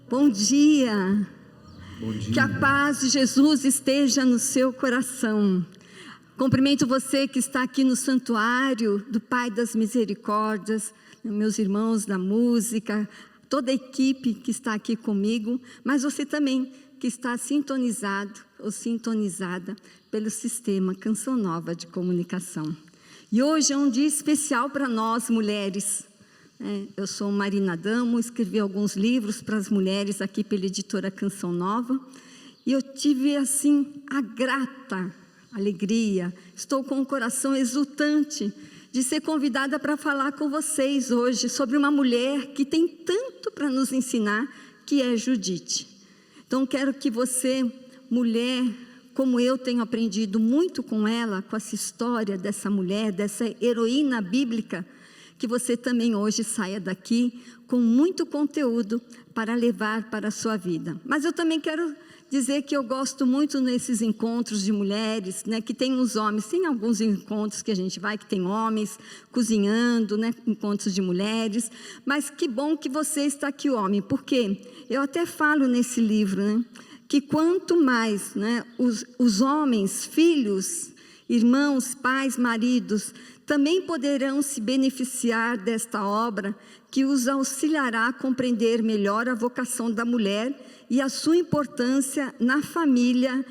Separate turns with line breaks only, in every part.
Bom dia.
Bom dia.
Que a paz de Jesus esteja no seu coração. Cumprimento você que está aqui no santuário do Pai das Misericórdias, meus irmãos da música, toda a equipe que está aqui comigo, mas você também que está sintonizado ou sintonizada pelo sistema Canção Nova de Comunicação. E hoje é um dia especial para nós mulheres. Eu sou Marina Adamo, escrevi alguns livros para as mulheres aqui pela editora Canção Nova, e eu tive assim a grata alegria, estou com o coração exultante de ser convidada para falar com vocês hoje sobre uma mulher que tem tanto para nos ensinar, que é Judite. Então quero que você, mulher, como eu tenho aprendido muito com ela, com essa história dessa mulher, dessa heroína bíblica, que você também hoje saia daqui com muito conteúdo para levar para a sua vida. Mas eu também quero dizer que eu gosto muito nesses encontros de mulheres, que tem os homens, tem alguns encontros que a gente vai, que tem homens cozinhando, encontros de mulheres, mas que bom que você está aqui, homem, porque eu até falo nesse livro, que quanto mais os homens, filhos, irmãos, pais, maridos, também poderão se beneficiar desta obra que os auxiliará a compreender melhor a vocação da mulher e a sua importância na família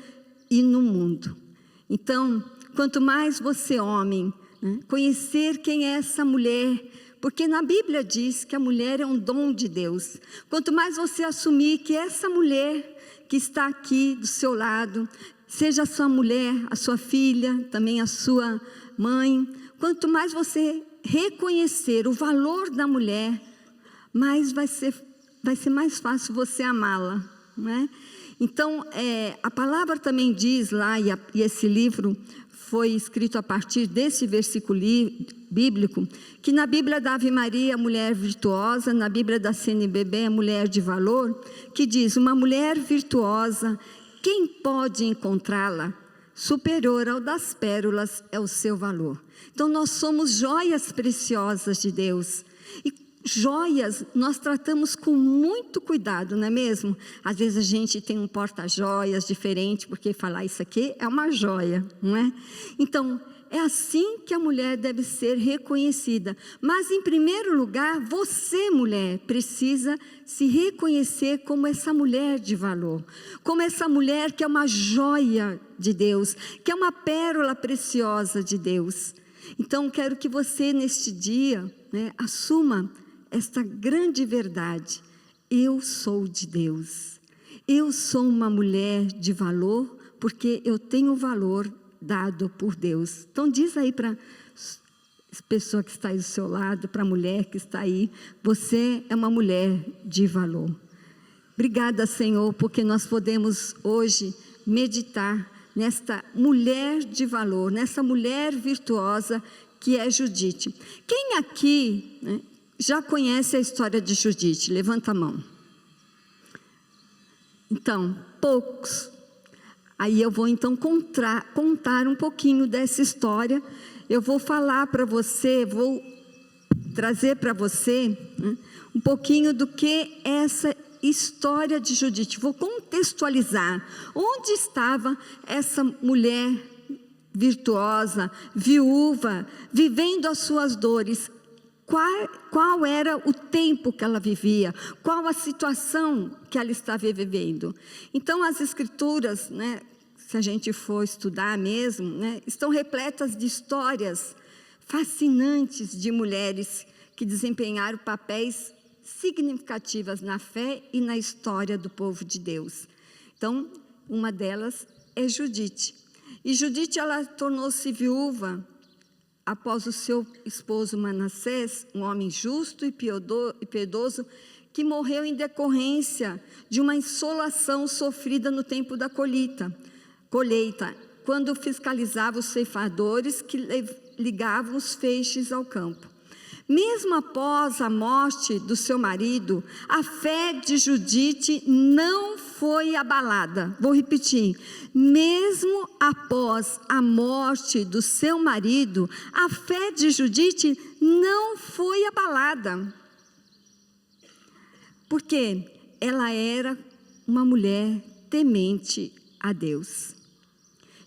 e no mundo. Então, quanto mais você, homem, conhecer quem é essa mulher, porque na Bíblia diz que a mulher é um dom de Deus. Quanto mais você assumir que essa mulher que está aqui do seu lado, seja a sua mulher, a sua filha, também a sua mãe, quanto mais você reconhecer o valor da mulher, mais vai ser mais fácil você amá-la, Então, a palavra também diz lá, e esse livro foi escrito a partir desse versículo bíblico, que na Bíblia da Ave Maria, a mulher virtuosa, na Bíblia da CNBB, a mulher de valor, que diz, uma mulher virtuosa, quem pode encontrá-la? Superior ao das pérolas é o seu valor. Então nós somos joias preciosas de Deus, e joias nós tratamos com muito cuidado, não é mesmo? Às vezes a gente tem um porta-joias diferente, porque falar isso aqui é uma joia, não é? Então é assim que a mulher deve ser reconhecida. Mas em primeiro lugar, você, mulher, precisa se reconhecer como essa mulher de valor, como essa mulher que é uma joia de Deus, que é uma pérola preciosa de Deus. Então quero que você neste dia, assuma esta grande verdade: eu sou de Deus, eu sou uma mulher de valor, porque eu tenho valor dado por Deus. Então diz aí para a pessoa que está aí do seu lado, para a mulher que está aí, você é uma mulher de valor. Obrigada, Senhor, porque nós podemos hoje meditar nesta mulher de valor, nessa mulher virtuosa que é Judite. Quem aqui já conhece a história de Judite? Levanta a mão. Então, poucos. Aí eu vou então contar um pouquinho dessa história. Eu vou falar para você, vou trazer para você um pouquinho do que é essa história de Judite. Vou contextualizar onde estava essa mulher virtuosa, viúva, vivendo as suas dores. Qual era o tempo que ela vivia, qual a situação que ela estava vivendo. Então as escrituras, se a gente for estudar mesmo, estão repletas de histórias fascinantes de mulheres que desempenharam papéis significativos na fé e na história do povo de Deus. Então, uma delas é Judite. E Judite, ela tornou-se viúva após o seu esposo Manassés, um homem justo e piedoso, que morreu em decorrência de uma insolação sofrida no tempo da colheita, quando fiscalizava os ceifadores que ligavam os feixes ao campo. Mesmo após a morte do seu marido, a fé de Judite não foi abalada. Vou repetir. Mesmo após a morte do seu marido, a fé de Judite não foi abalada. Por quê? ela era uma mulher temente a Deus.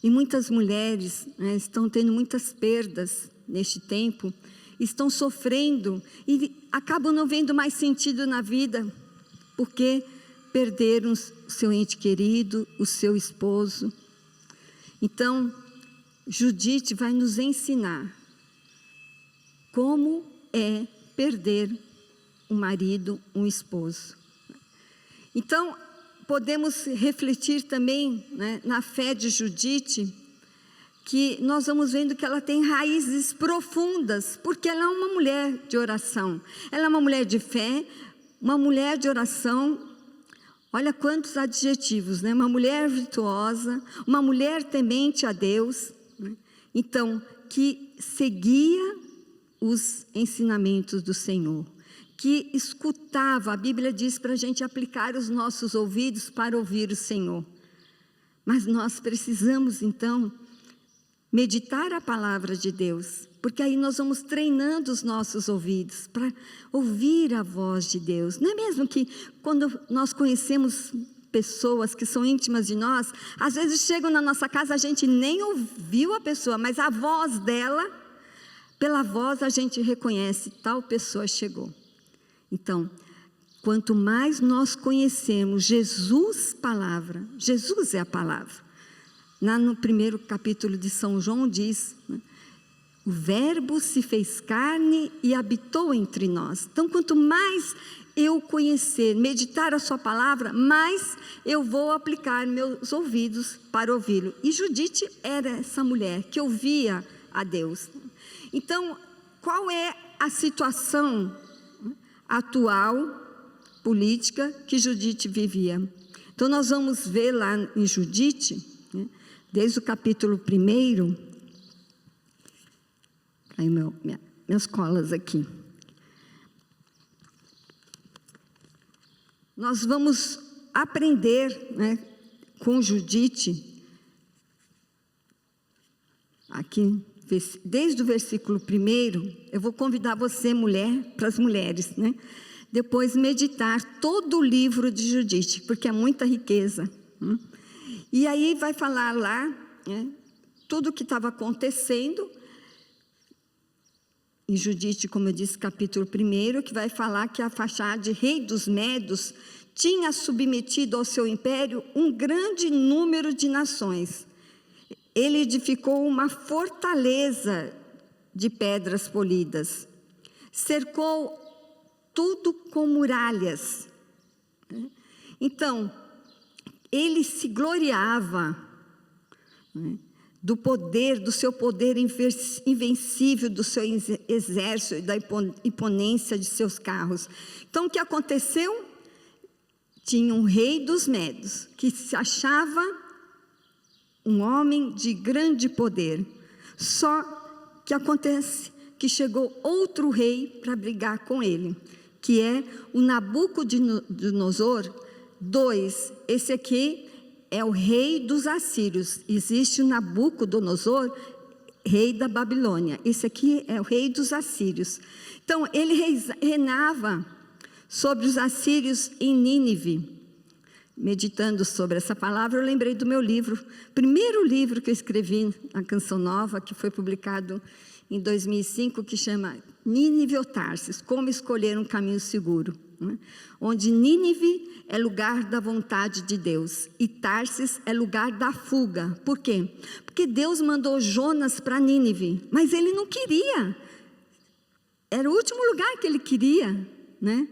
E muitas mulheres, né, estão tendo muitas perdas neste tempo, estão sofrendo e acabam não vendo mais sentido na vida, porque perderam o seu ente querido, o seu esposo. Então, Judite vai nos ensinar como é perder um marido, um esposo. Então, podemos refletir também, né, na fé de Judite, que nós vamos vendo que ela tem raízes profundas, porque ela é uma mulher de oração, ela é uma mulher de fé, uma mulher de oração. Olha quantos adjetivos, né? Uma mulher virtuosa, uma mulher temente a Deus, né? Então, que seguia os ensinamentos do Senhor, que escutava. A Bíblia diz para a gente aplicar os nossos ouvidos para ouvir o Senhor. Mas nós precisamos, então, meditar a palavra de Deus, porque aí nós vamos treinando os nossos ouvidos para ouvir a voz de Deus. Não é mesmo que quando nós conhecemos pessoas que são íntimas de nós, às vezes chegam na nossa casa, a gente nem ouviu a pessoa, mas a voz dela, pela voz a gente reconhece, tal pessoa chegou. Então, quanto mais nós conhecemos Jesus, palavra, Jesus é a palavra. Lá no primeiro capítulo de São João diz, né, o verbo se fez carne e habitou entre nós. Então, quanto mais eu conhecer, meditar a sua palavra, mais eu vou aplicar meus ouvidos para ouvi-lo. E Judite era essa mulher que ouvia a Deus. Então, qual é a situação atual, política, que Judite vivia? Então, nós vamos ver lá em Judite, né, desde o capítulo 1, aí minhas colas aqui. Nós vamos aprender, né, com Judite, aqui, desde o versículo 1, eu vou convidar você, mulher, para as mulheres, né, depois meditar todo o livro de Judite, porque é muita riqueza. E aí vai falar lá, né, tudo o que estava acontecendo. Em Judite, como eu disse, capítulo 1, que vai falar que Arfaxade, rei dos Medos, tinha submetido ao seu império um grande número de nações. Ele edificou uma fortaleza de pedras polidas, cercou tudo com muralhas. Então, ele se gloriava, né, do poder, do seu poder invencível, do seu exército e da imponência de seus carros. Então, o que aconteceu? Tinha um rei dos Medos, que se achava um homem de grande poder. Só que acontece que chegou outro rei para brigar com ele, que é o Nabucodonosor II. Esse aqui é o rei dos assírios. Existe o Nabucodonosor, rei da Babilônia. Esse aqui é o rei dos assírios. Então, ele reinava sobre os assírios em Nínive. Meditando sobre essa palavra, eu lembrei do meu livro, primeiro livro que eu escrevi na Canção Nova, que foi publicado em 2005, que chama Nínive ou Tarsis, como escolher um caminho seguro, né? Onde Nínive é lugar da vontade de Deus e Tarsis é lugar da fuga. Por quê? Porque Deus mandou Jonas para Nínive, mas ele não queria. Era o último lugar que ele queria, né?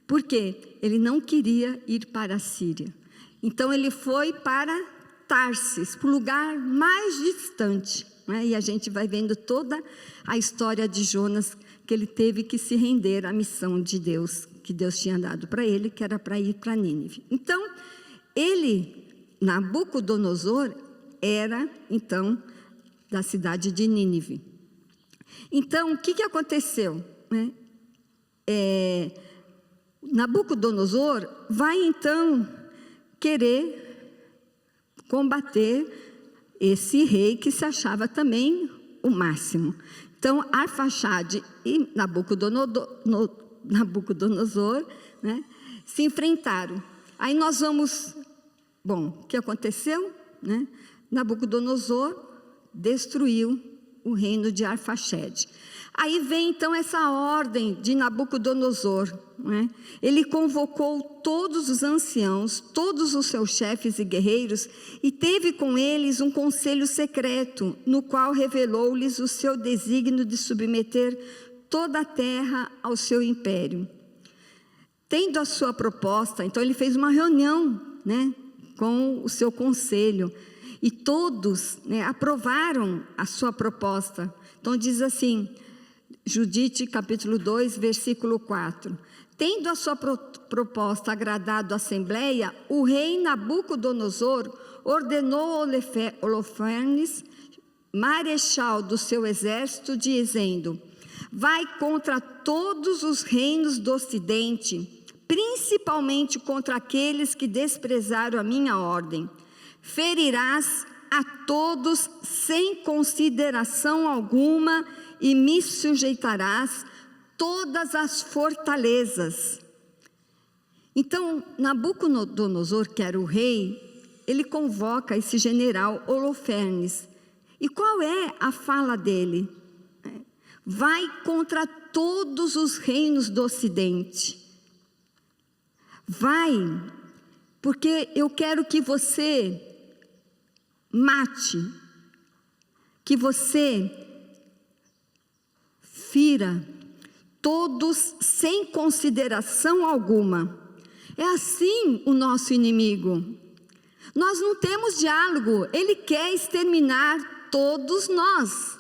Por quê? Ele não queria ir para a Síria. Então ele foi para Tarsis, para o lugar mais distante, né? E a gente vai vendo toda a história de Jonas, que ele teve que se render à missão de Deus, que Deus tinha dado para ele, que era para ir para Nínive. Então, ele, Nabucodonosor, era, então, da cidade de Nínive. Então, o que aconteceu, né? Nabucodonosor vai, então, querer combater esse rei que se achava também o máximo. Então, Arfaxade e Nabucodonosor, né, se enfrentaram. Aí nós vamos, o que aconteceu? Nabucodonosor destruiu o reino de Arfaxade. Aí vem então essa ordem de Nabucodonosor, Ele convocou todos os anciãos, todos os seus chefes e guerreiros, e teve com eles um conselho secreto, no qual revelou-lhes o seu desígnio de submeter toda a terra ao seu império. Tendo a sua proposta, então ele fez uma reunião, com o seu conselho, e todos, aprovaram a sua proposta. Então diz assim, Judite capítulo 2, versículo 4. Tendo a sua proposta agradado à assembleia, o rei Nabucodonosor ordenou a Holofernes, marechal do seu exército, dizendo: vai contra todos os reinos do ocidente, principalmente contra aqueles que desprezaram a minha ordem. Ferirás a todos sem consideração alguma e me sujeitarás todas as fortalezas. Então, Nabucodonosor, que era o rei, ele convoca esse general Holofernes. E qual é a fala dele? Vai contra todos os reinos do ocidente. Vai, porque eu quero que você mate, que você fira todos sem consideração alguma. É assim o nosso inimigo. Nós não temos diálogo, ele quer exterminar todos nós.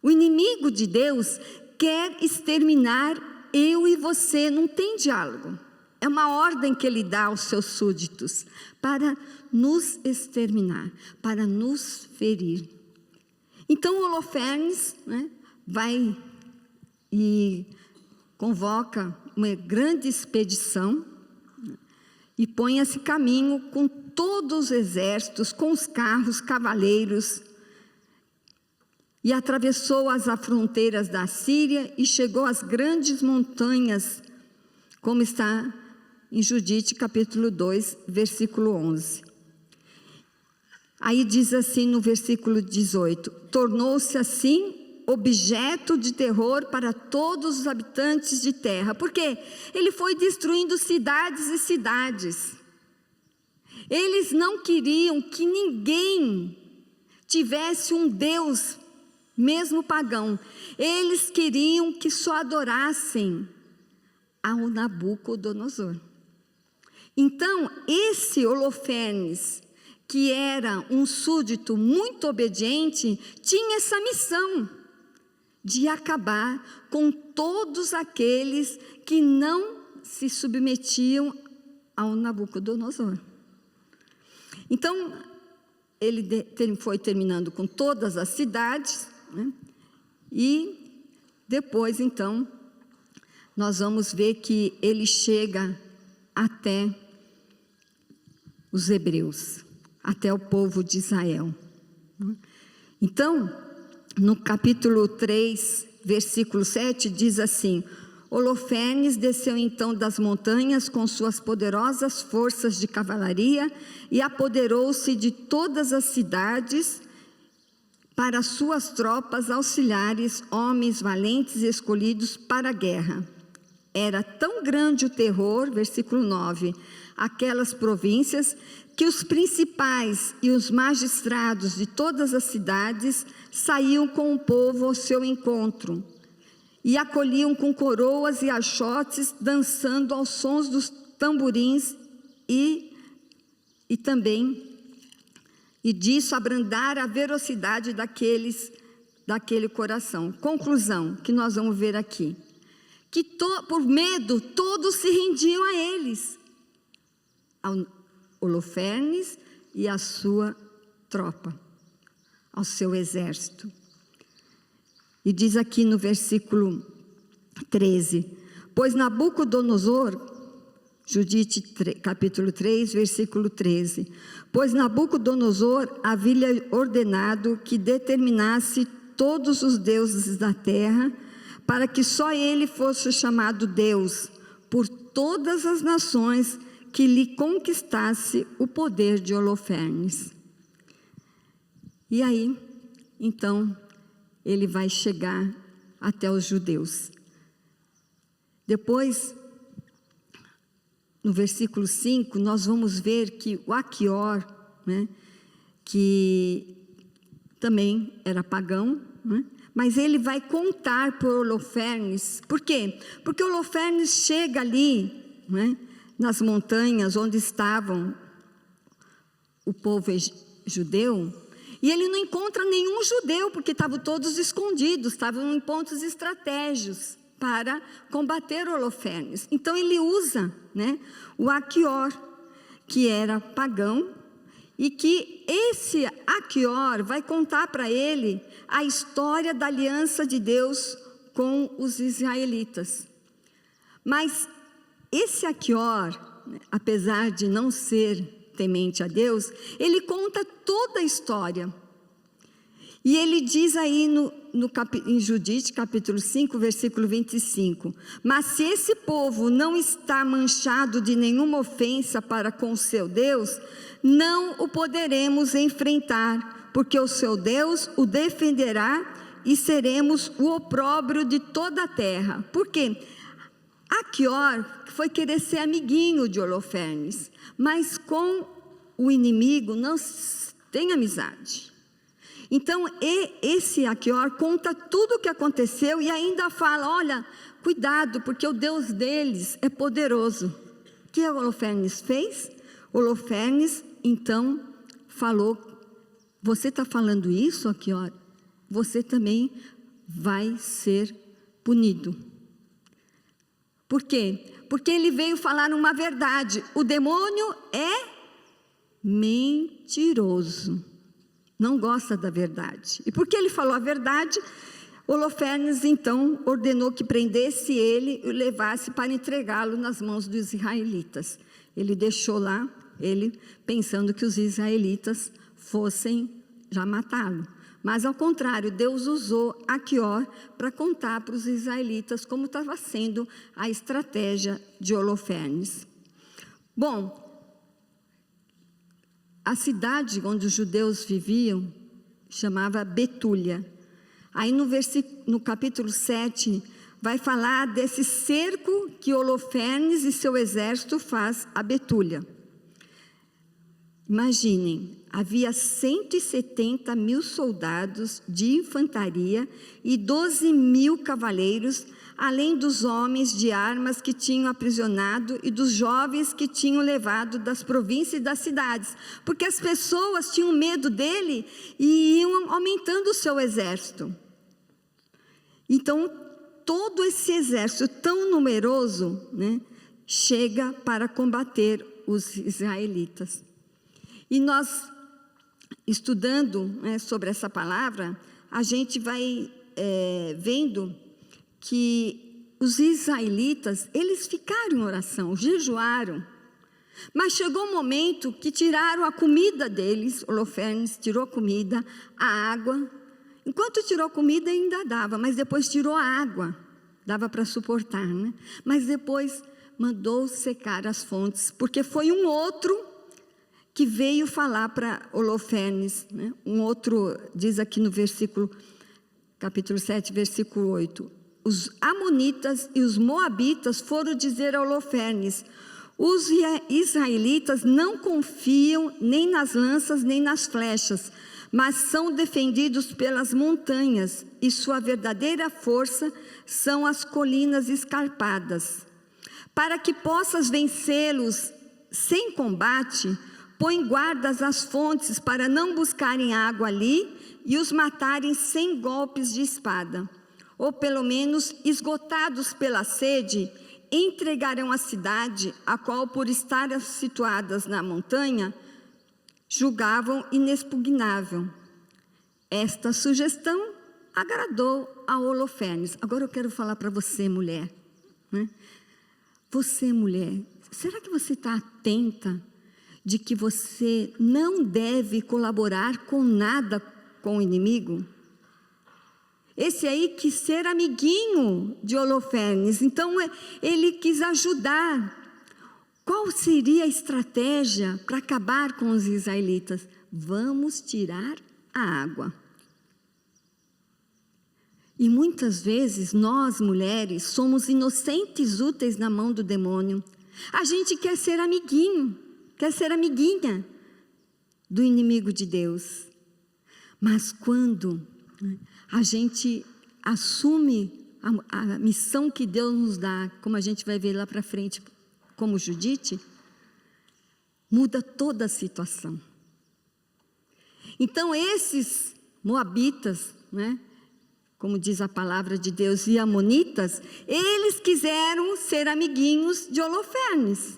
O inimigo de Deus quer exterminar eu e você, não tem diálogo. É uma ordem que ele dá aos seus súditos, para nos exterminar, para nos ferir. Então Holofernes, vai e convoca uma grande expedição, e põe esse caminho com todos os exércitos, com os carros, cavaleiros, e atravessou as fronteiras da Síria e chegou às grandes montanhas, como está em Judite capítulo 2, versículo 11. Aí diz assim no versículo 18: tornou-se assim objeto de terror para todos os habitantes de terra, porque ele foi destruindo cidades e cidades. Eles não queriam que ninguém tivesse um Deus, mesmo pagão. Eles queriam que só adorassem ao Nabucodonosor. Então, esse Holofernes, que era um súdito muito obediente, tinha essa missão de acabar com todos aqueles que não se submetiam ao Nabucodonosor. Então, ele foi terminando com todas as cidades, e depois, então, nós vamos ver que ele chega até os hebreus, até o povo de Israel. Então, no capítulo 3, versículo 7, diz assim: Holofernes desceu então das montanhas com suas poderosas forças de cavalaria e apoderou-se de todas as cidades para suas tropas auxiliares, homens valentes e escolhidos para a guerra. Era tão grande o terror, versículo 9, aquelas províncias, que os principais e os magistrados de todas as cidades saíam com o povo ao seu encontro e acolhiam com coroas e achotes, dançando aos sons dos tamborins e disso abrandar a velocidade daquele coração. Conclusão que nós vamos ver aqui, que por medo todos se rendiam a eles, ao Holofernes e a sua tropa, ao seu exército. E diz aqui no versículo 13: pois Nabucodonosor, Judite capítulo 3, versículo 13, pois Nabucodonosor havia ordenado que determinasse todos os deuses da terra, para que só ele fosse chamado Deus, por todas as nações que lhe conquistasse o poder de Holofernes. E aí, então, ele vai chegar até os judeus. Depois, no versículo 5, nós vamos ver que o Aquior, né, que também era pagão, né, mas ele vai contar por Holofernes. Por quê? Porque Holofernes chega ali, né, nas montanhas onde estavam o povo judeu, e ele não encontra nenhum judeu, porque estavam todos escondidos, estavam em pontos estratégicos para combater Holofernes. Então ele usa, né, o Aquior, que era pagão, e que esse Aquior vai contar para ele a história da aliança de Deus com os israelitas. Mas esse Aquior, apesar de não ser temente a Deus, ele conta toda a história. E ele diz aí em Judite, capítulo 5, versículo 25: mas se esse povo não está manchado de nenhuma ofensa para com o seu Deus, não o poderemos enfrentar, porque o seu Deus o defenderá e seremos o opróbrio de toda a terra. Por quê? Aquior foi querer ser amiguinho de Holofernes, mas com o inimigo não tem amizade. Então, esse Aquior conta tudo o que aconteceu e ainda fala: olha, cuidado, porque o Deus deles é poderoso. O que Holofernes fez? Holofernes, então, falou: você está falando isso, Aquior? Você também vai ser punido. Por quê? Porque ele veio falar uma verdade: o demônio é mentiroso, não gosta da verdade. E porque ele falou a verdade, Holofernes então ordenou que prendesse ele e o levasse para entregá-lo nas mãos dos israelitas. Ele deixou lá, ele pensando que os israelitas fossem já matá-lo. Mas ao contrário, Deus usou Aquior para contar para os israelitas como estava sendo a estratégia de Holofernes. Bom, a cidade onde os judeus viviam chamava Betúlia. Aí no capítulo 7 vai falar desse cerco que Holofernes e seu exército faz a Betúlia. Imaginem, havia 170.000 soldados de infantaria e 12.000 cavaleiros, além dos homens de armas que tinham aprisionado e dos jovens que tinham levado das províncias e das cidades, porque as pessoas tinham medo dele e iam aumentando o seu exército. Então, todo esse exército tão numeroso, né, chega para combater os israelitas. E nós, estudando, né, sobre essa palavra, a gente vai vendo que os israelitas, eles ficaram em oração, jejuaram, mas chegou um momento que tiraram a comida deles. Holofernes tirou a comida, a água. Enquanto tirou a comida ainda dava, mas depois tirou a água, dava para suportar, né? Mas depois mandou secar as fontes, porque foi um outro que veio falar para Holofernes, né? Um outro, diz aqui no capítulo 7, versículo 8: os amonitas e os moabitas foram dizer a Holofernes: os israelitas não confiam nem nas lanças nem nas flechas, mas são defendidos pelas montanhas, e sua verdadeira força são as colinas escarpadas. Para que possas vencê-los sem combate, põe guardas às fontes para não buscarem água ali e os matarem sem golpes de espada. Ou pelo menos, esgotados pela sede, entregarão a cidade, a qual, por estar situadas na montanha, julgavam inexpugnável. Esta sugestão agradou a Holofernes. Agora eu quero falar para você, mulher, né? Você, mulher, será que você está atenta de que você não deve colaborar com nada com o inimigo? Esse aí quis ser amiguinho de Holofernes, então ele quis ajudar. Qual seria a estratégia para acabar com os israelitas? Vamos tirar a água. E muitas vezes nós, mulheres, somos inocentes úteis na mão do demônio. A gente quer ser amiguinho, quer ser amiguinha do inimigo de Deus. Mas quando a gente assume a missão que Deus nos dá, como a gente vai ver lá para frente, como Judite, muda toda a situação. Então esses moabitas, como diz a palavra de Deus, e amonitas, eles quiseram ser amiguinhos de Holofernes.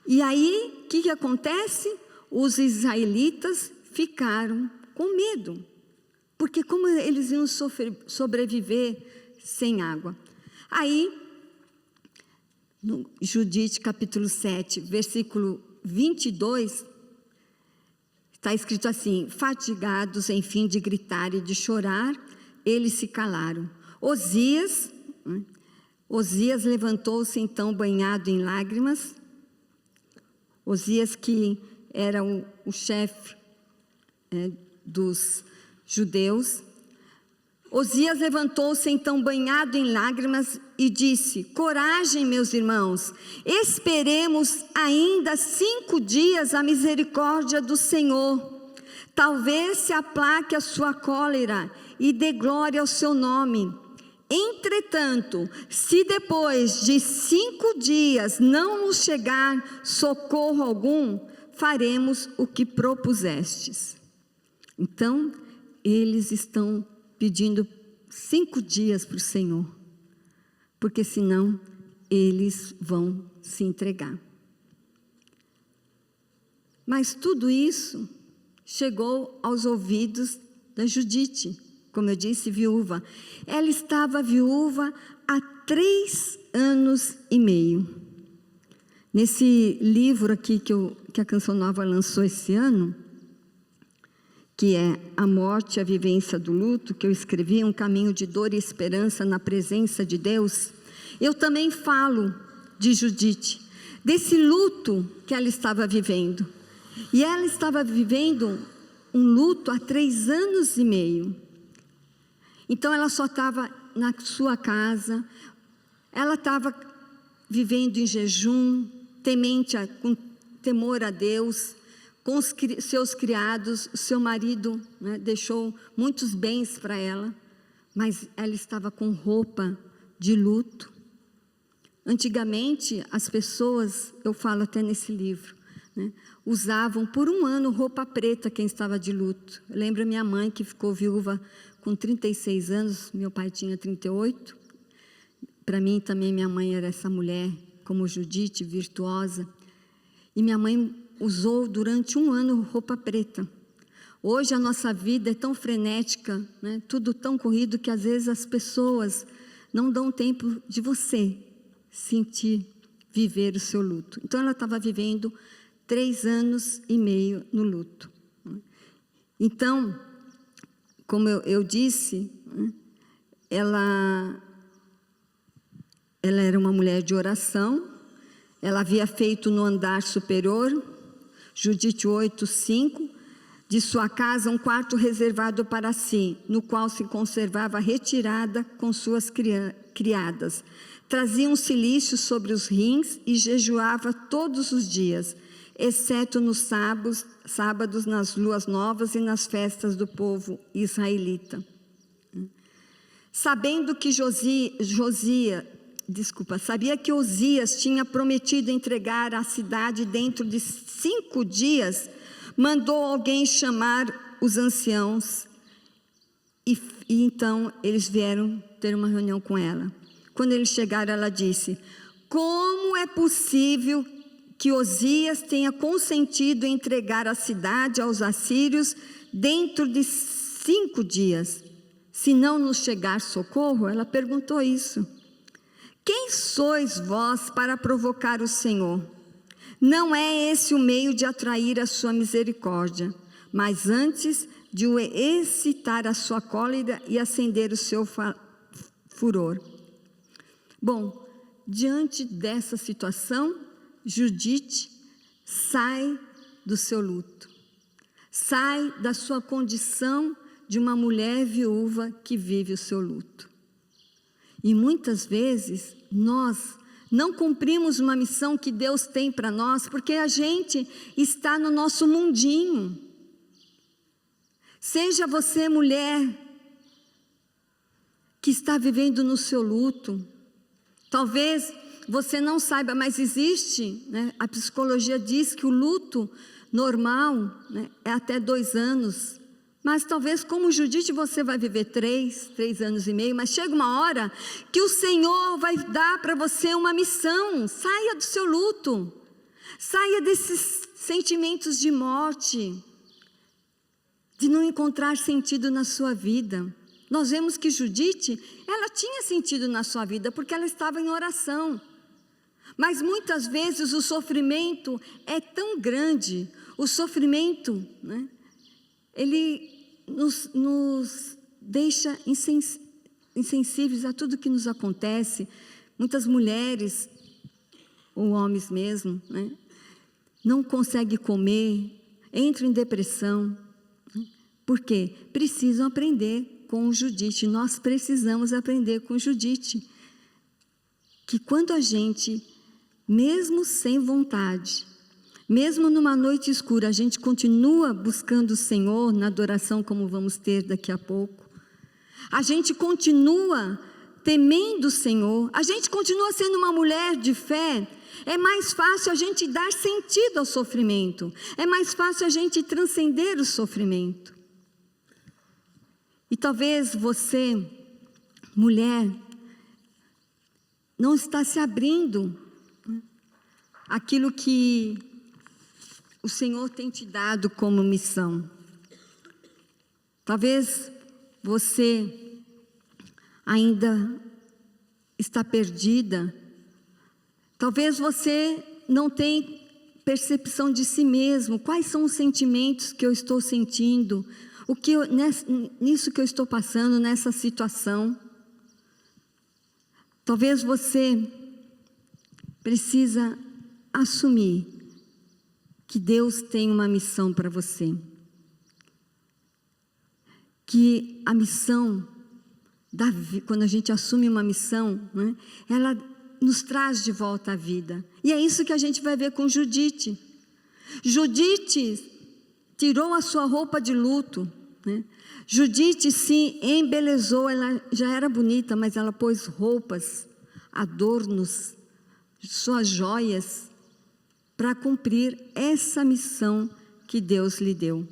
E aí, o que acontece? Os israelitas ficaram com medo, porque como eles iam sobreviver sem água? Aí, no Judite capítulo 7, versículo 22, está escrito assim: fatigados, enfim, de gritar e de chorar, eles se calaram. Osias levantou-se então banhado em lágrimas. Osias, que era o chefe dos judeus. Osias levantou-se então banhado em lágrimas e disse: coragem, meus irmãos, esperemos ainda 5 dias a misericórdia do Senhor. Talvez se aplaque a sua cólera e dê glória ao seu nome. Entretanto, se depois de 5 dias não nos chegar socorro algum, faremos o que propusestes. Então, eles estão pedindo 5 dias para o Senhor, porque senão eles vão se entregar. Mas tudo isso chegou aos ouvidos da Judite, como eu disse, viúva. Ela estava viúva há 3 anos e meio. Nesse livro aqui que a Canção Nova lançou esse ano, que é A Morte e a Vivência do Luto, que eu escrevi, Um Caminho de Dor e Esperança na Presença de Deus, eu também falo de Judite, desse luto que ela estava vivendo. E ela estava vivendo um luto há 3 anos e meio. Então ela só estava na sua casa, ela estava vivendo em jejum, com temor a Deus, com os seus criados. O seu marido deixou muitos bens para ela, mas ela estava com roupa de luto. Antigamente, as pessoas, eu falo até nesse livro, usavam por 1 ano roupa preta quem estava de luto. Eu lembro a minha mãe, que ficou viúva com 36 anos, meu pai tinha 38. Para mim também, minha mãe era essa mulher, como Judite, virtuosa. E minha mãe usou durante 1 ano roupa preta. Hoje a nossa vida é tão frenética, tudo tão corrido, que às vezes as pessoas não dão tempo de você sentir, viver o seu luto. Então ela estava vivendo 3 anos e meio no luto. Então, como eu disse, ela era uma mulher de oração. Ela havia feito no andar superior, Judite 8:5, de sua casa um quarto reservado para si, no qual se conservava retirada com suas criadas. Trazia um cilício sobre os rins e jejuava todos os dias, exceto nos sábados, nas luas novas e nas festas do povo israelita. Sabia que Osias tinha prometido entregar a cidade dentro de 5 dias, mandou alguém chamar os anciãos e então eles vieram ter uma reunião com ela. Quando eles chegaram, ela disse: como é possível que Osias tenha consentido em entregar a cidade aos assírios dentro de 5 dias, se não nos chegar socorro? Ela perguntou isso. Quem sois vós para provocar o Senhor? Não é esse o meio de atrair a sua misericórdia, mas antes de o excitar a sua cólera e acender o seu furor. Bom, diante dessa situação, Judite sai do seu luto, sai da sua condição de uma mulher viúva que vive o seu luto. E muitas vezes nós não cumprimos uma missão que Deus tem para nós, porque a gente está no nosso mundinho. Seja você mulher que está vivendo no seu luto, talvez você não saiba, mas existe, né? A psicologia diz que o luto normal, né, é até 2 anos. Mas talvez como Judite você vai viver 3 anos e meio, mas chega uma hora que o Senhor vai dar para você uma missão. Saia do seu luto, saia desses sentimentos de morte, de não encontrar sentido na sua vida. Nós vemos que Judite, ela tinha sentido na sua vida, porque ela estava em oração. Mas muitas vezes o sofrimento é tão grande, o sofrimento, né, ele nos deixa insensíveis a tudo que nos acontece. Muitas mulheres, ou homens mesmo, né, não conseguem comer, entram em depressão. Por quê? Precisam aprender com Judite. Nós precisamos aprender com Judite. Que quando a gente, mesmo sem vontade, mesmo numa noite escura, a gente continua buscando o Senhor na adoração, como vamos ter daqui a pouco. A gente continua temendo o Senhor. A gente continua sendo uma mulher de fé. É mais fácil a gente dar sentido ao sofrimento. É mais fácil a gente transcender o sofrimento. E talvez você, mulher, não está se abrindo àquilo que o Senhor tem te dado como missão. Talvez você ainda está perdida. Talvez você não tenha percepção de si mesmo. Quais são os sentimentos que eu estou sentindo? Nisso que eu estou passando, nessa situação. Talvez você precisa assumir que Deus tem uma missão para você. Que a missão, quando a gente assume uma missão, né, ela nos traz de volta à vida. E é isso que a gente vai ver com Judite. Judite tirou a sua roupa de luto, né? Judite se embelezou, ela já era bonita, mas ela pôs roupas, adornos, suas joias, para cumprir essa missão que Deus lhe deu.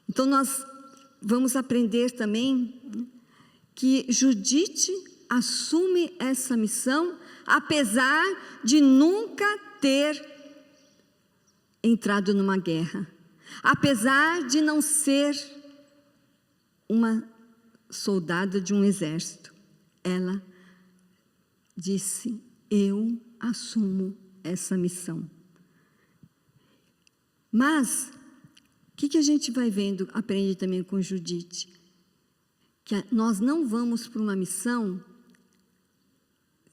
Então nós vamos aprender também que Judite assume essa missão, apesar de nunca ter entrado numa guerra, apesar de não ser uma soldada de um exército. Ela disse: eu assumo essa missão. Mas o que a gente vai vendo, aprende também com Judite? Que nós não vamos para uma missão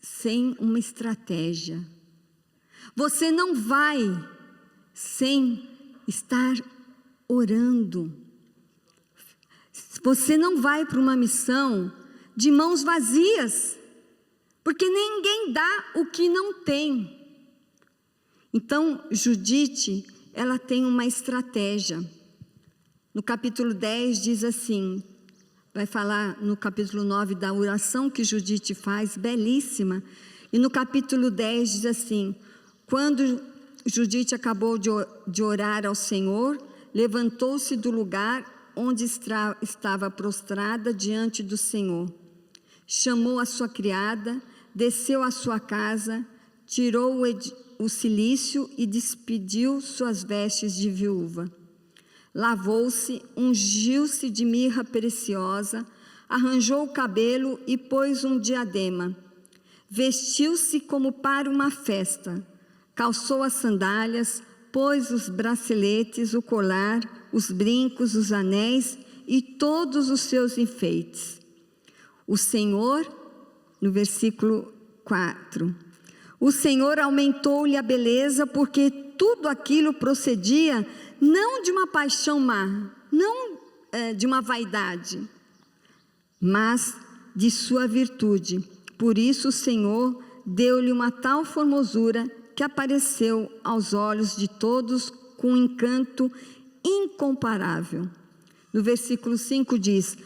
sem uma estratégia. Você não vai sem estar orando. Você não vai para uma missão de mãos vazias, porque ninguém dá o que não tem. Então, Judite, ela tem uma estratégia. No capítulo 10 diz assim, vai falar no capítulo 9 da oração que Judite faz, belíssima. E no capítulo 10 diz assim: quando Judite acabou de orar ao Senhor, levantou-se do lugar onde estava prostrada diante do Senhor. Chamou a sua criada, desceu à sua casa, tirou o cilício e despediu suas vestes de viúva. Lavou-se, ungiu-se de mirra preciosa, arranjou o cabelo e pôs um diadema. Vestiu-se como para uma festa, calçou as sandálias, pôs os braceletes, o colar, os brincos, os anéis e todos os seus enfeites. O Senhor, no versículo 4, o Senhor aumentou-lhe a beleza, porque tudo aquilo procedia não de uma paixão má, não de uma vaidade, mas de sua virtude. Por isso o Senhor deu-lhe uma tal formosura que apareceu aos olhos de todos com um encanto incomparável. No versículo 5 diz: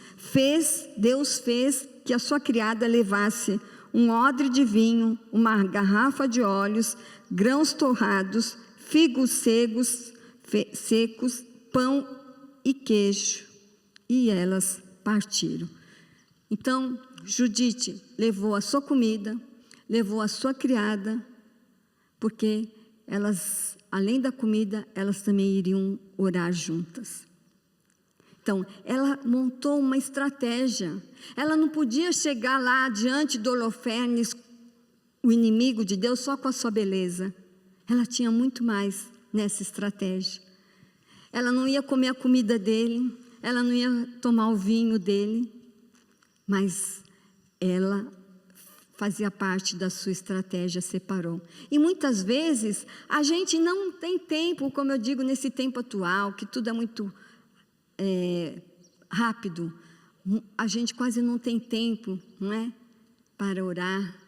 Deus fez que a sua criada levasse um odre de vinho, uma garrafa de óleos, grãos torrados, figos secos, pão e queijo. E elas partiram. Então, Judite levou a sua comida, levou a sua criada, porque elas, além da comida, elas também iriam orar juntas. Então, ela montou uma estratégia. Ela não podia chegar lá diante de Holofernes, o inimigo de Deus, só com a sua beleza. Ela tinha muito mais nessa estratégia. Ela não ia comer a comida dele, ela não ia tomar o vinho dele, mas ela fazia parte da sua estratégia, separou. E muitas vezes a gente não tem tempo, como eu digo, nesse tempo atual, que tudo é muito rápido, a gente quase não tem tempo, não é, para orar.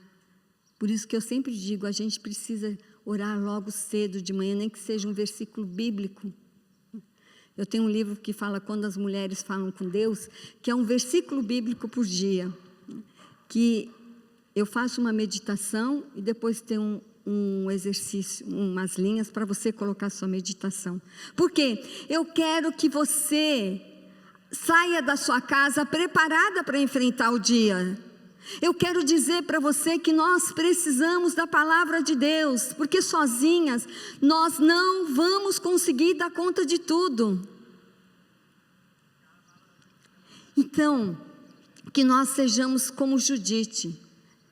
Por isso que eu sempre digo, a gente precisa orar logo cedo de manhã, nem que seja um versículo bíblico. Eu tenho um livro que fala Quando as Mulheres Falam com Deus, que é um versículo bíblico por dia, que eu faço uma meditação e depois tem um exercício, umas linhas para você colocar sua meditação. Porque eu quero que você saia da sua casa preparada para enfrentar o dia. Eu quero dizer para você que nós precisamos da palavra de Deus, porque sozinhas nós não vamos conseguir dar conta de tudo. Então, que nós sejamos como Judite,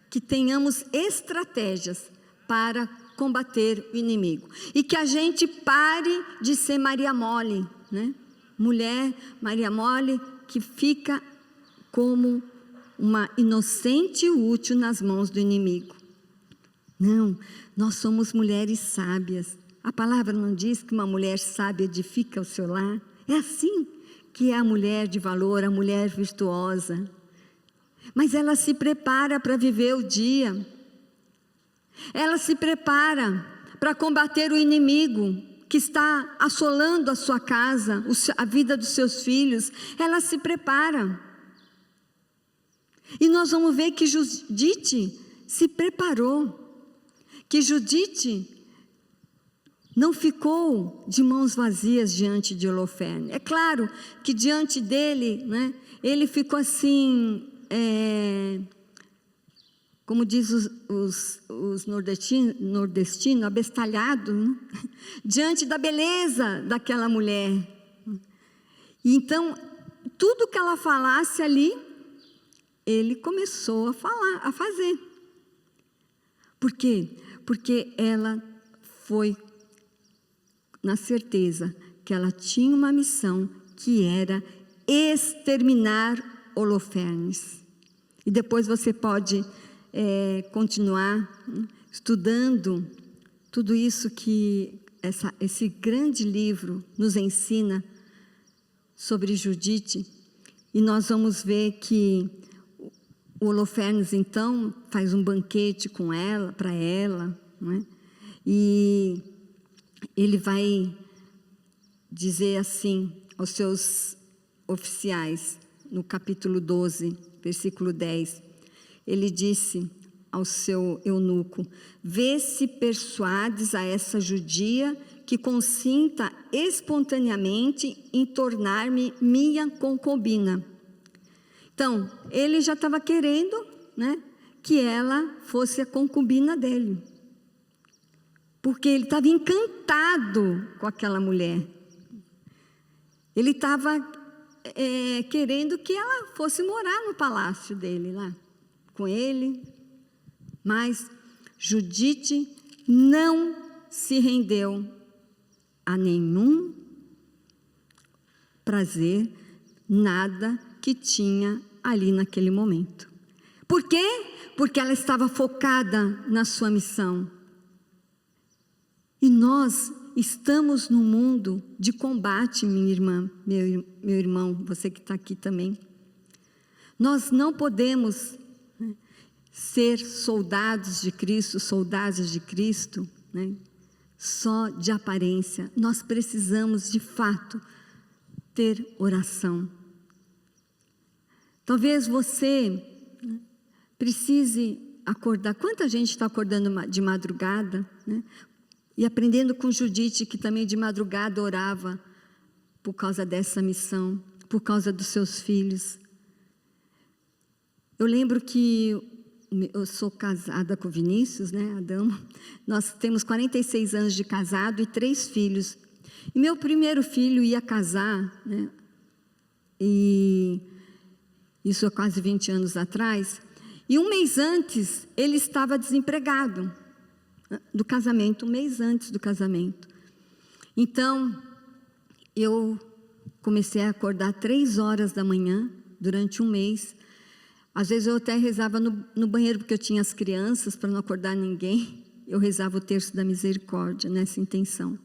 que tenhamos estratégias para combater o inimigo. E que a gente pare de ser Maria Mole, né? Mulher Maria Mole que fica como uma inocente e útil nas mãos do inimigo. Não, nós somos mulheres sábias. A palavra não diz que uma mulher sábia edifica o seu lar? É assim que é a mulher de valor, a mulher virtuosa. Mas ela se prepara para viver o dia. Ela se prepara para combater o inimigo que está assolando a sua casa, a vida dos seus filhos. Ela se prepara. E nós vamos ver que Judite se preparou. Que Judite não ficou de mãos vazias diante de Holofernes. É claro que diante dele, né, ele ficou assim... como diz os nordestinos, abestalhado, né? Diante da beleza daquela mulher. E então, tudo que ela falasse ali, ele começou a falar, a fazer. Por quê? Porque ela foi na certeza que ela tinha uma missão, que era exterminar Holofernes. E depois você pode continuar estudando tudo isso que esse grande livro nos ensina sobre Judite. E nós vamos ver que o Holofernes, então, faz um banquete com ela, para ela, né? E ele vai dizer assim aos seus oficiais, no capítulo 12, versículo 10, ele disse ao seu eunuco: vê se persuades a essa judia que consinta espontaneamente em tornar-me minha concubina. Então, ele já estava querendo, né, que ela fosse a concubina dele, porque ele estava encantado com aquela mulher. Ele estava querendo que ela fosse morar no palácio dele lá, com ele. Mas Judite não se rendeu a nenhum prazer, nada que tinha ali naquele momento. Por quê? Porque ela estava focada na sua missão. E nós estamos num mundo de combate, minha irmã, meu irmão, você que está aqui também. Nós não podemos ser soldados de Cristo, soldadas de Cristo, né, só de aparência. Nós precisamos, de fato, ter oração. Talvez você precise acordar. Quanta gente está acordando de madrugada, né? E aprendendo com Judite, que também de madrugada orava por causa dessa missão, por causa dos seus filhos. Eu lembro que eu sou casada com o Vinícius, né, Adão. Nós temos 46 anos de casado e 3 filhos. E meu primeiro filho ia casar, né, e isso há quase 20 anos atrás. E um mês antes, ele estava desempregado do casamento, um mês antes do casamento. Então, eu comecei a acordar 3 horas da manhã, durante um mês. Às vezes eu até rezava no banheiro, porque eu tinha as crianças, para não acordar ninguém. Eu rezava o terço da misericórdia, nessa intenção.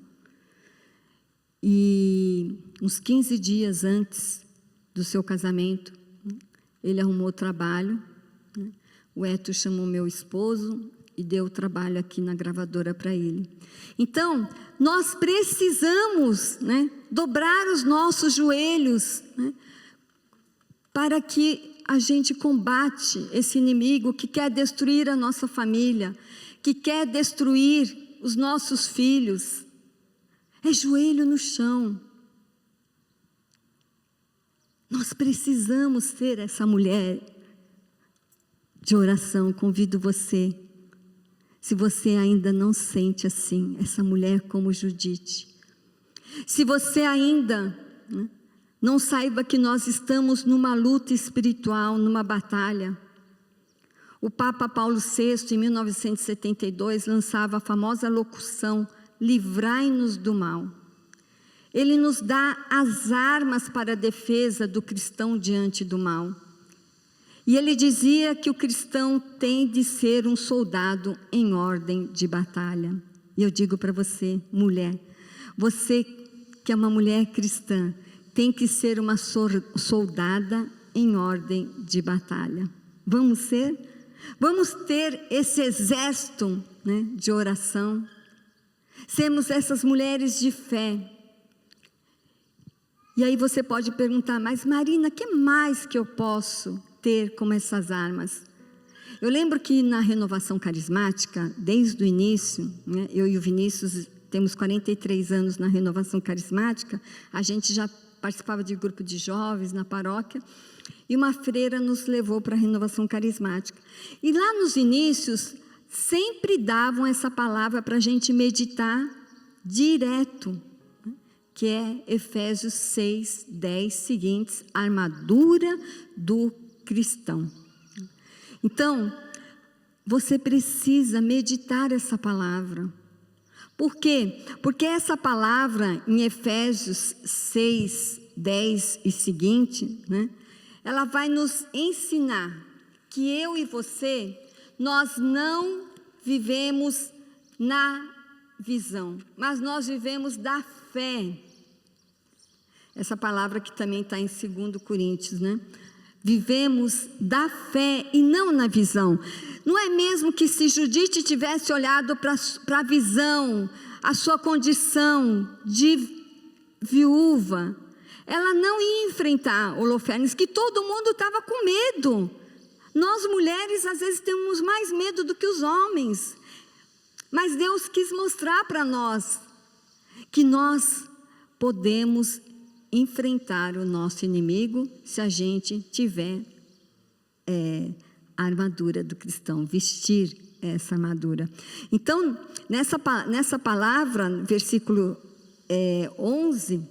E uns 15 dias antes do seu casamento, ele arrumou trabalho. O Eto chamou meu esposo e deu trabalho aqui na gravadora para ele. Então, nós precisamos, né, dobrar os nossos joelhos, né, para que a gente combate esse inimigo que quer destruir a nossa família, que quer destruir os nossos filhos. É joelho no chão. Nós precisamos ser essa mulher de oração. Convido você, se você ainda não sente assim, essa mulher como Judite. Se você ainda, né, não saiba que nós estamos numa luta espiritual, numa batalha. O Papa Paulo VI, em 1972, lançava a famosa locução: livrai-nos do mal. Ele nos dá as armas para a defesa do cristão diante do mal. E ele dizia que o cristão tem de ser um soldado em ordem de batalha. E eu digo para você, mulher, você que é uma mulher cristã, tem que ser uma soldada em ordem de batalha. Vamos ser? Vamos ter esse exército, né, de oração. Sermos essas mulheres de fé. E aí você pode perguntar: mas Marina, o que mais que eu posso ter como essas armas? Eu lembro que na renovação carismática, desde o início, né, eu e o Vinícius temos 43 anos na renovação carismática. A gente já participava de grupo de jovens na paróquia, e uma freira nos levou para a renovação carismática. E lá nos inícios, sempre davam essa palavra para a gente meditar direto, que é Efésios 6, 10 seguintes, armadura do cristão. Então, você precisa meditar essa palavra. Por quê? Porque essa palavra em Efésios 6, 10 e seguinte, né, ela vai nos ensinar que eu e você, nós não vivemos na visão, mas nós vivemos da fé. Essa palavra que também está em 2 Coríntios, né? Vivemos da fé e não na visão. Não é mesmo que se Judite tivesse olhado para a visão, a sua condição de viúva, ela não ia enfrentar Holofernes, que todo mundo estava com medo. Nós mulheres às vezes temos mais medo do que os homens. Mas Deus quis mostrar para nós que nós podemos enfrentar o nosso inimigo se a gente tiver a armadura do cristão, vestir essa armadura. Então, nessa palavra, versículo 11,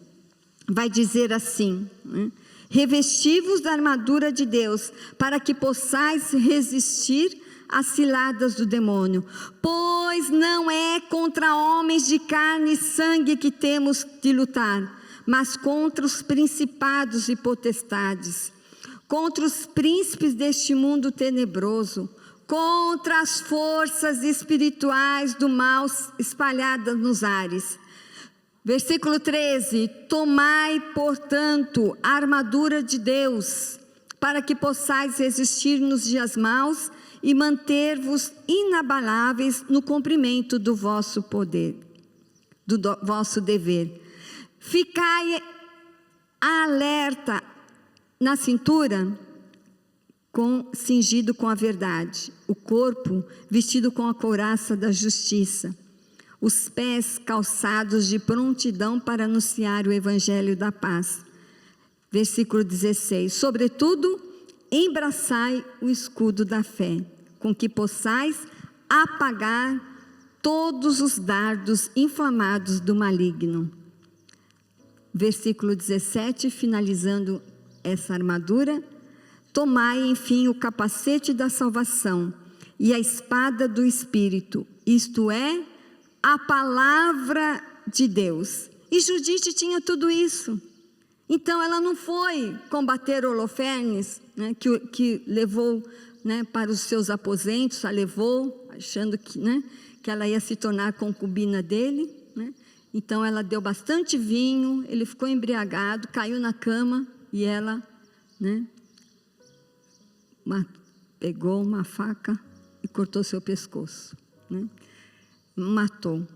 vai dizer assim, né? Revesti-vos da armadura de Deus, para que possais resistir às ciladas do demônio, pois não é contra homens de carne e sangue que temos de lutar, mas contra os principados e potestades, contra os príncipes deste mundo tenebroso, contra as forças espirituais do mal espalhadas nos ares. Versículo 13: tomai, portanto, a armadura de Deus, para que possais resistir nos dias maus e manter-vos inabaláveis no cumprimento do vosso poder, do vosso dever. Ficai alerta na cintura, cingido com a verdade, o corpo vestido com a couraça da justiça, os pés calçados de prontidão para anunciar o evangelho da paz. Versículo 16: sobretudo, embraçai o escudo da fé, com que possais apagar todos os dardos inflamados do maligno. Versículo 17, finalizando essa armadura: tomai, enfim, o capacete da salvação e a espada do Espírito, isto é, a palavra de Deus. E Judite tinha tudo isso. Então ela não foi combater Holofernes, né, que levou, né, para os seus aposentos, a levou, achando que, né, que ela ia se tornar concubina dele, né? Então ela deu bastante vinho, ele ficou embriagado, caiu na cama e ela, né, pegou uma faca e cortou seu pescoço, né? Matou.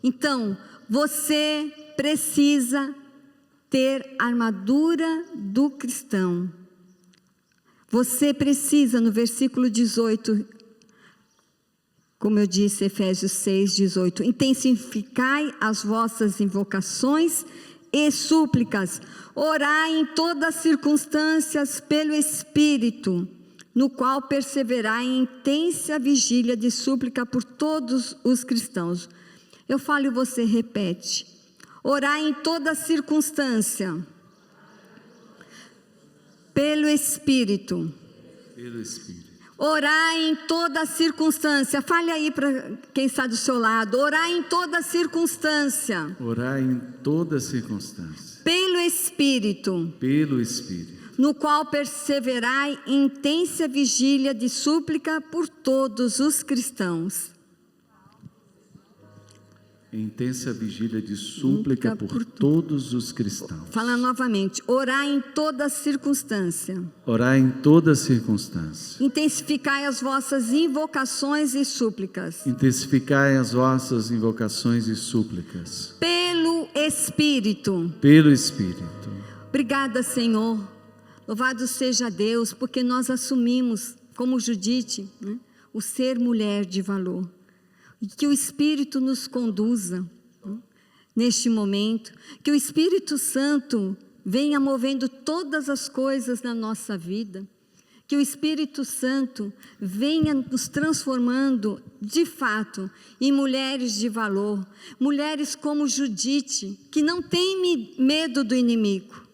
Então, você precisa ter a armadura do cristão. Você precisa, no versículo 18, como eu disse, Efésios 6, 18, intensificai as vossas invocações e súplicas, orai em todas as circunstâncias pelo Espírito, no qual perseverai em intensa vigília de súplica por todos os cristãos. Eu falo e você repete: orai em toda circunstância pelo Espírito.
Pelo Espírito.
Orai em toda circunstância. Fale aí para quem está do seu lado: orai em toda circunstância.
Orai em toda circunstância.
Pelo Espírito.
Pelo Espírito.
No qual perseverai em intensa vigília de súplica por todos os cristãos.
Intensa vigília de súplica por todos os cristãos.
Fala novamente: orai em toda circunstância.
Orai em toda circunstância.
Intensificai as vossas invocações e súplicas.
Intensificai as vossas invocações e súplicas.
Pelo Espírito.
Pelo Espírito.
Obrigada, Senhor. Louvado seja Deus, porque nós assumimos, como Judite, né, o ser mulher de valor. E que o Espírito nos conduza, né, neste momento. Que o Espírito Santo venha movendo todas as coisas na nossa vida. Que o Espírito Santo venha nos transformando, de fato, em mulheres de valor. Mulheres como Judite, que não tem medo do inimigo,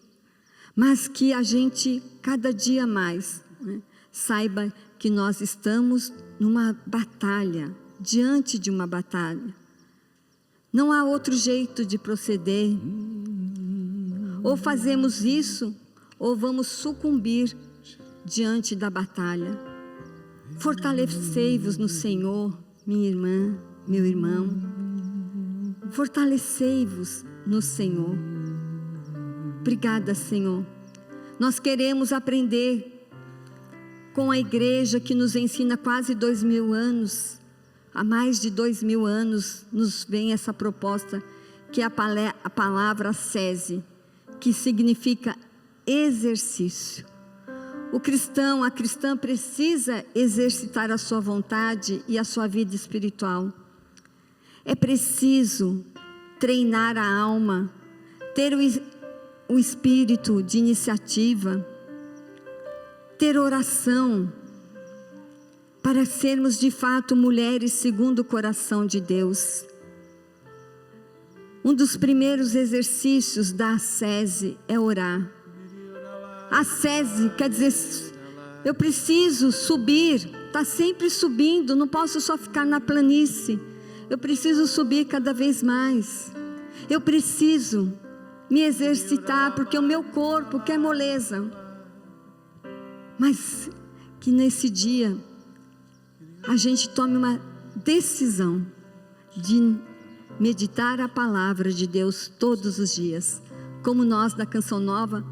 mas que a gente, cada dia mais, né, saiba que nós estamos numa batalha, diante de uma batalha. Não há outro jeito de proceder. Ou fazemos isso, ou vamos sucumbir diante da batalha. Fortalecei-vos no Senhor, minha irmã, meu irmão. Fortalecei-vos no Senhor. Obrigada, Senhor. Nós queremos aprender com a igreja que nos ensina quase 2000 anos. Há mais de 2000 anos nos vem essa proposta, que é a palavra sese, que significa exercício. O cristão, a cristã precisa exercitar a sua vontade e a sua vida espiritual. É preciso treinar a alma, ter o espírito de iniciativa, ter oração, para sermos de fato mulheres segundo o coração de Deus. Um dos primeiros exercícios da ascese é orar. Ascese quer dizer, eu preciso subir, está sempre subindo, não posso só ficar na planície, eu preciso subir cada vez mais, eu preciso me exercitar, porque o meu corpo quer moleza. Mas que nesse dia a gente tome uma decisão de meditar a palavra de Deus todos os dias. Como nós da Canção Nova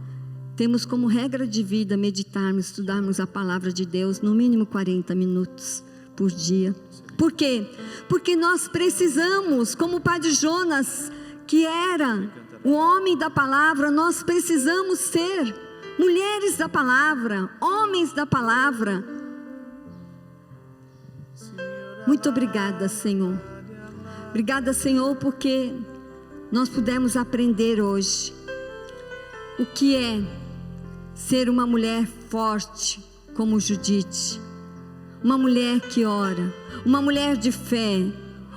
temos como regra de vida meditarmos, estudarmos a palavra de Deus no mínimo 40 minutos por dia. Por quê? Porque nós precisamos, como o padre Jonas, que era o homem da palavra, nós precisamos ser mulheres da palavra, homens da palavra. Muito obrigada, Senhor. Obrigada, Senhor, porque nós pudemos aprender hoje o que é ser uma mulher forte como Judite, uma mulher que ora, uma mulher de fé,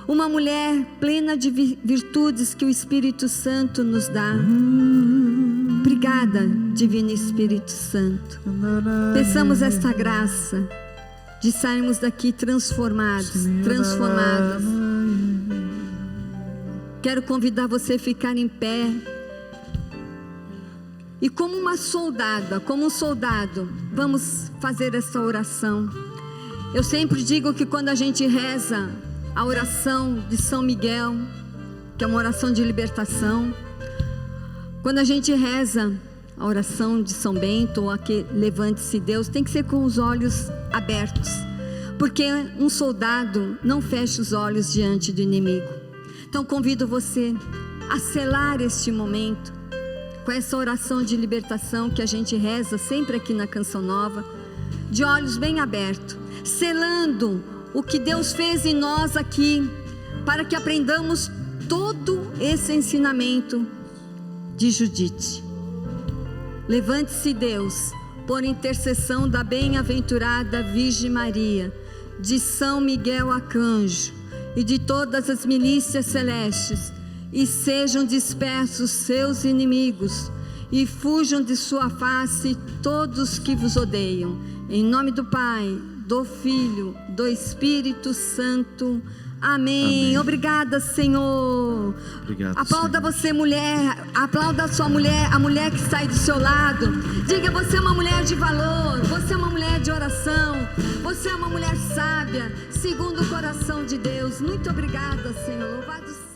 uma mulher plena de virtudes que o Espírito Santo nos dá. Obrigada, Divino Espírito Santo. Peçamos esta graça de sairmos daqui transformadas. Quero convidar você a ficar em pé. E como uma soldada, como um soldado, vamos fazer essa oração. Eu sempre digo que quando a gente reza a oração de São Miguel, que é uma oração de libertação, quando a gente reza a oração de São Bento, ou a que levante-se Deus, tem que ser com os olhos abertos, porque um soldado não fecha os olhos diante do inimigo. Então convido você a selar este momento com essa oração de libertação que a gente reza sempre aqui na Canção Nova, de olhos bem abertos, selando o que Deus fez em nós aqui, para que aprendamos todo esse ensinamento de Judite. Levante-se, Deus, por intercessão da bem-aventurada Virgem Maria, de São Miguel Arcanjo e de todas as milícias celestes, e sejam dispersos seus inimigos, e fujam de sua face todos que vos odeiam. Em nome do Pai, do Filho, do Espírito Santo. Amém. Amém. Obrigada, Senhor.
Obrigado,
aplauda,
Senhor.
Você, mulher. Aplauda a sua mulher, a mulher que está aí do seu lado. Diga: você é uma mulher de valor, você é uma mulher de oração, você é uma mulher sábia, segundo o coração de Deus. Muito obrigada, Senhor. Louvado seja.